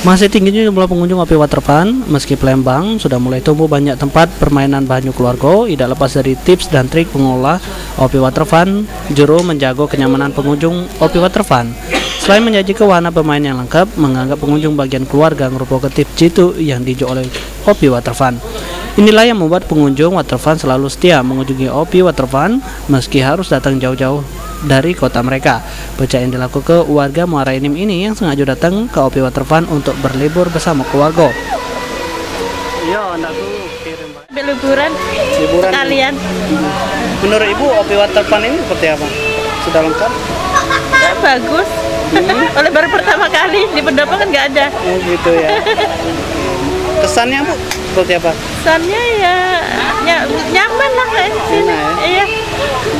Masih tingginya jumlah pengunjung OP Waterfun, meski Palembang sudah mulai tumbuh banyak tempat permainan banyu keluarga, tidak lepas dari tips dan trik pengelola OP Waterfun, juru menjaga kenyamanan pengunjung OP Waterfun. Selain menyajikan wahana bermain yang lengkap, menganggap pengunjung bagian keluarga merupakan tips jitu yang dijual oleh OP Waterfun. Inilah yang membuat pengunjung Waterfun selalu setia mengunjungi OP Waterfun meski harus datang jauh-jauh dari kota mereka. Becak yang dilakukan warga Muara Enim ini yang sengaja datang ke OP Waterfun untuk berlibur bersama keluarga. Iya, anakku kirim liburan sekalian. Menurut Ibu OP Waterfun ini seperti apa? Sudah lengkap? Bagus. Oleh baru pertama kali di Pendopo kan nggak ada. Oh gitu ya. Kesannya Bu seperti apa? Kesannya ya nyaman lah kayak di sini. Iya.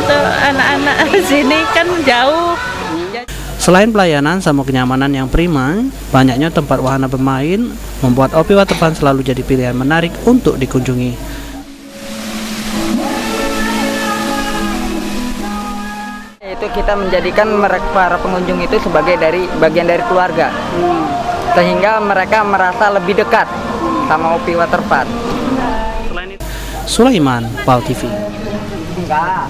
Untuk anak-anak sini kan jauh. Selain pelayanan sama kenyamanan yang prima, banyaknya tempat wahana bermain membuat OP Waterfun selalu jadi pilihan menarik untuk dikunjungi. Itu kita menjadikan para pengunjung itu sebagai bagian dari keluarga, sehingga mereka merasa lebih dekat sama OP Waterfun. Sulaiman, PAL TV. Enggak.